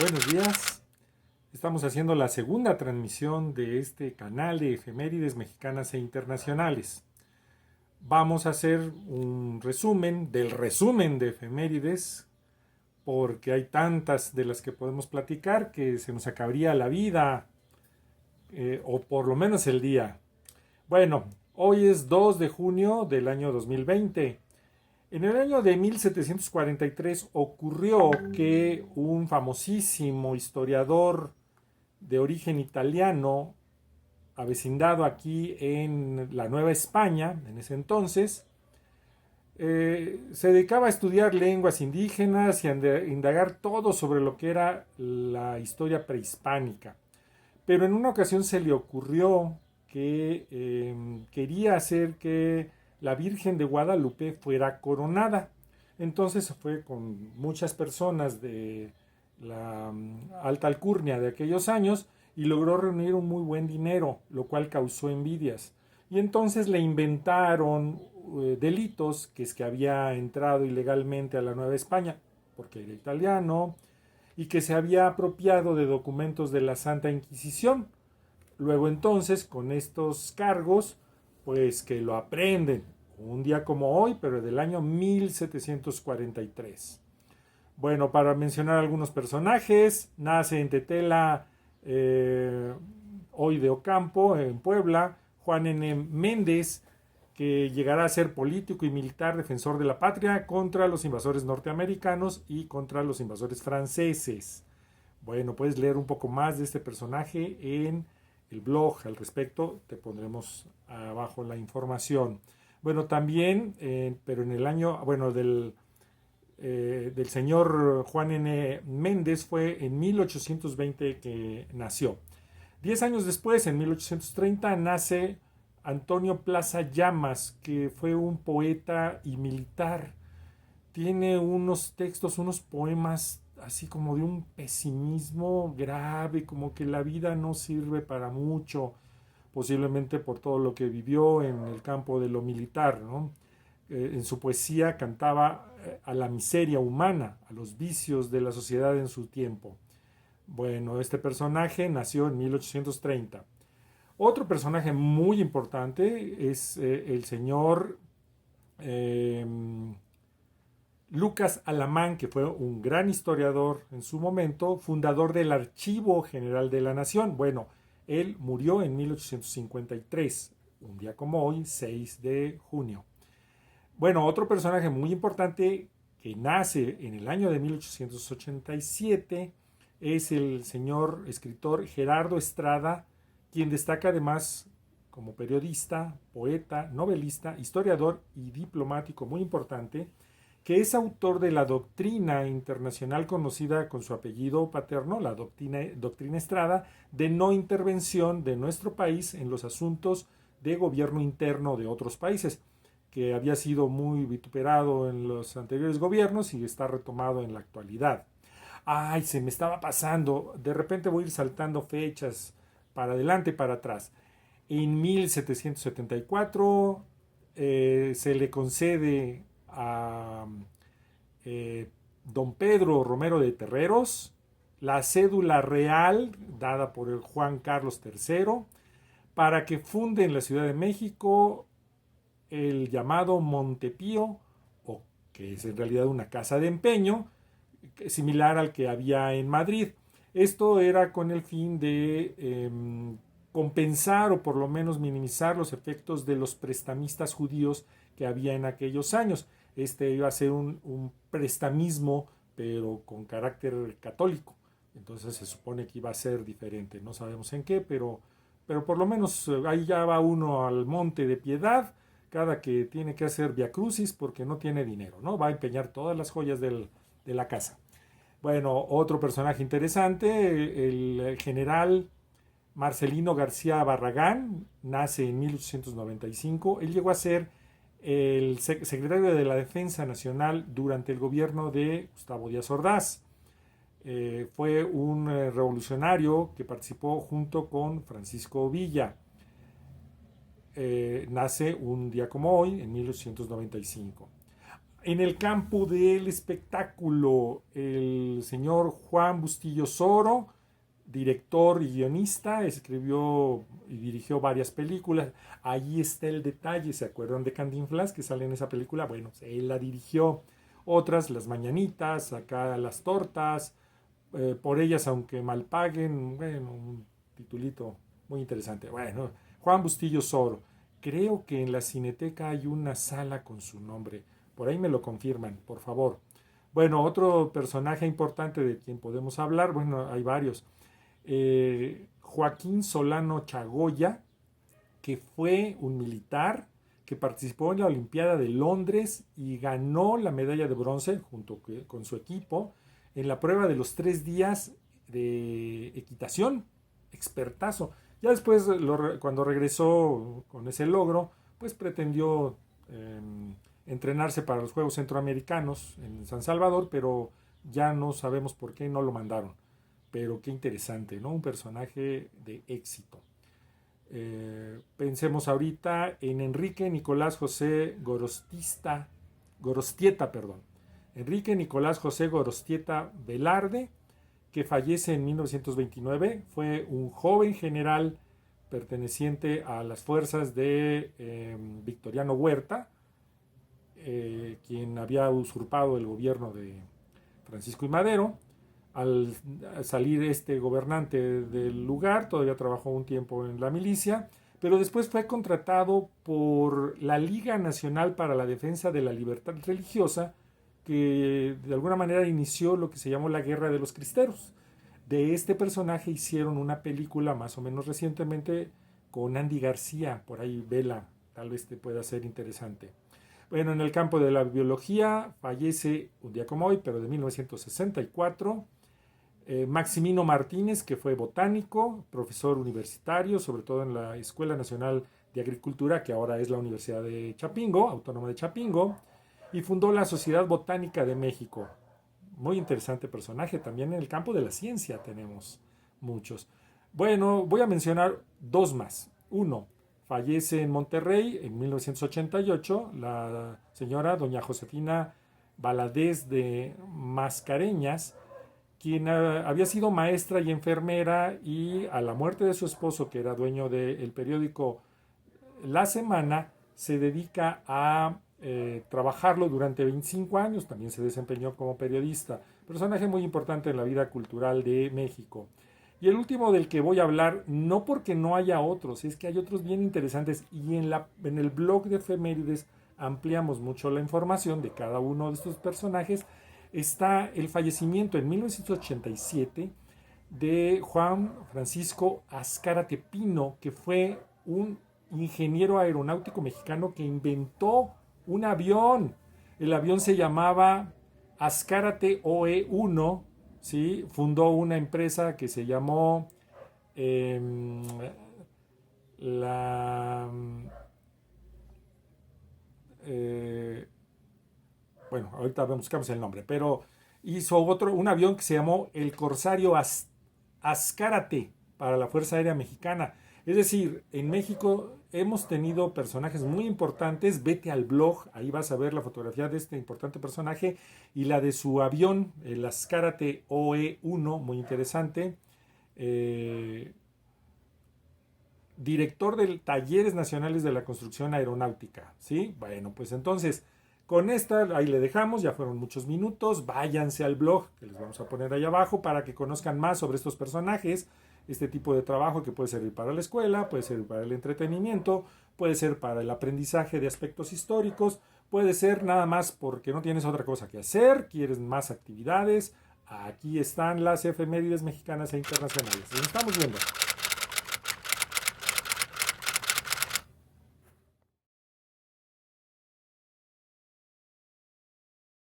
Buenos días. Estamos haciendo la segunda transmisión de este canal de efemérides mexicanas e internacionales. Vamos a hacer un resumen del resumen de efemérides porque hay tantas de las que podemos platicar que se nos acabaría la vida o por lo menos el día. Bueno, hoy es 2 de junio del año 2020. En el año de 1743 ocurrió que un famosísimo historiador de origen italiano, avecindado aquí en la Nueva España, en ese entonces, se dedicaba a estudiar lenguas indígenas y a indagar todo sobre lo que era la historia prehispánica. Pero en una ocasión se le ocurrió que quería hacer que la Virgen de Guadalupe fuera coronada. Entonces se fue con muchas personas de la alta alcurnia de aquellos años y logró reunir un muy buen dinero, lo cual causó envidias. Y entonces le inventaron delitos, que es que había entrado ilegalmente a la Nueva España, porque era italiano, y que se había apropiado de documentos de la Santa Inquisición. Luego entonces, con estos cargos, pues que lo aprenden un día como hoy, pero del año 1743. Bueno, para mencionar algunos personajes, nace en Tetela, hoy de Ocampo, en Puebla, Juan N. Méndez, que llegará a ser político y militar defensor de la patria contra los invasores norteamericanos y contra los invasores franceses. Bueno, puedes leer un poco más de este personaje en el blog al respecto, te pondremos abajo la información. Bueno, también, pero en el año, bueno, del señor Juan N. Méndez fue en 1820 que nació. 10 años después, en 1830, nace Antonio Plaza Llamas, que fue un poeta y militar. Tiene unos textos, unos poemas así como de un pesimismo grave, como que la vida no sirve para mucho, posiblemente por todo lo que vivió en el campo de lo militar, ¿no? En su poesía cantaba a la miseria humana, a los vicios de la sociedad en su tiempo. Bueno, este personaje nació en 1830. Otro personaje muy importante es el señor eh, Lucas Alamán, que fue un gran historiador en su momento, fundador del Archivo General de la Nación. Bueno, él murió en 1853, un día como hoy, 6 de junio. Bueno, otro personaje muy importante que nace en el año de 1887 es el señor escritor Gerardo Estrada, quien destaca además como periodista, poeta, novelista, historiador y diplomático muy importante, que es autor de la doctrina internacional conocida con su apellido paterno, la doctrina Estrada, de no intervención de nuestro país en los asuntos de gobierno interno de otros países, que había sido muy vituperado en los anteriores gobiernos y está retomado en la actualidad. Ay, se me estaba pasando, de repente voy a ir saltando fechas para adelante y para atrás. En 1774 se le concede a don Pedro Romero de Terreros la cédula real dada por el Juan Carlos III para que funde en la Ciudad de México el llamado Montepío, o que es en realidad una casa de empeño, similar al que había en Madrid. Esto era con el fin de compensar o por lo menos minimizar los efectos de los prestamistas judíos que había en aquellos años. Este iba a ser un prestamismo, pero con carácter católico. Entonces se supone que iba a ser diferente. No sabemos en qué, pero por lo menos ahí ya va uno al monte de Piedad cada que tiene que hacer viacrucis porque no tiene dinero, ¿no? Va a empeñar todas las joyas de la casa. Bueno, otro personaje interesante, el general Marcelino García Barragán, nace en 1895. Él llegó a ser el secretario de la Defensa Nacional durante el gobierno de Gustavo Díaz Ordaz. Fue un revolucionario que participó junto con Francisco Villa. Nace un día como hoy, en 1895. En el campo del espectáculo, el señor Juan Bustillo Soro, director y guionista, escribió y dirigió varias películas. Ahí está el detalle, ¿se acuerdan de Cantinflas que sale en esa película? Bueno, él la dirigió. Otras, Las Mañanitas, acá Las Tortas, Por ellas aunque mal paguen, bueno, un titulito muy interesante. Bueno, Juan Bustillo Soro. Creo que en la Cineteca hay una sala con su nombre. Por ahí me lo confirman, por favor. Bueno, otro personaje importante de quien podemos hablar, bueno, hay varios. Joaquín Solano Chagoya, que fue un militar que participó en la Olimpiada de Londres y ganó la medalla de bronce junto con su equipo en la prueba de los 3 días de equitación. Expertazo. Ya después, cuando regresó con ese logro, pues pretendió entrenarse para los Juegos Centroamericanos en San Salvador, pero ya no sabemos por qué no lo mandaron. Pero qué interesante, ¿no? Un personaje de éxito. Pensemos ahorita en Enrique Nicolás José Gorostieta, perdón. Enrique Nicolás José Gorostieta Velarde, que fallece en 1929, fue un joven general perteneciente a las fuerzas de Victoriano Huerta, quien había usurpado el gobierno de Francisco I. Madero. Al salir este gobernante del lugar, todavía trabajó un tiempo en la milicia, pero después fue contratado por la Liga Nacional para la Defensa de la Libertad Religiosa, que de alguna manera inició lo que se llamó la Guerra de los Cristeros. De este personaje hicieron una película más o menos recientemente con Andy García, por ahí vela, tal vez te pueda ser interesante. Bueno, en el campo de la biología fallece un día como hoy, pero de 1964, Maximino Martínez, que fue botánico, profesor universitario, sobre todo en la Escuela Nacional de Agricultura, que ahora es la Universidad de Chapingo, Autónoma de Chapingo, y fundó la Sociedad Botánica de México. Muy interesante personaje. También en el campo de la ciencia tenemos muchos. Bueno, voy a mencionar dos más. Uno, fallece en Monterrey en 1988 la señora doña Josefina Valadez de Mascareñas, quien había sido maestra y enfermera, y a la muerte de su esposo, que era dueño del periódico La Semana, se dedica a trabajarlo durante 25 años. También se desempeñó como periodista. Personaje muy importante en la vida cultural de México. Y el último del que voy a hablar, no porque no haya otros, es que hay otros bien interesantes, y en el blog de Efemérides ampliamos mucho la información de cada uno de estos personajes. Está el fallecimiento en 1987 de Juan Francisco Azcárate Pino, que fue un ingeniero aeronáutico mexicano que inventó un avión. El avión se llamaba Azcárate OE-1, ¿sí? Fundó una empresa que se llamó la... bueno, ahorita buscamos el nombre, pero hizo un avión que se llamó el Corsario Azcárate para la Fuerza Aérea Mexicana. Es decir, en México hemos tenido personajes muy importantes. Vete al blog, ahí vas a ver la fotografía de este importante personaje y la de su avión, el Azcárate OE-1, muy interesante. Director de Talleres Nacionales de la Construcción Aeronáutica, ¿sí? Bueno, pues entonces, con esta ahí le dejamos, ya fueron muchos minutos. Váyanse al blog que les vamos a poner ahí abajo para que conozcan más sobre estos personajes, este tipo de trabajo que puede servir para la escuela, puede servir para el entretenimiento, puede ser para el aprendizaje de aspectos históricos, puede ser nada más porque no tienes otra cosa que hacer, quieres más actividades. Aquí están las efemérides mexicanas e internacionales. Nos estamos viendo.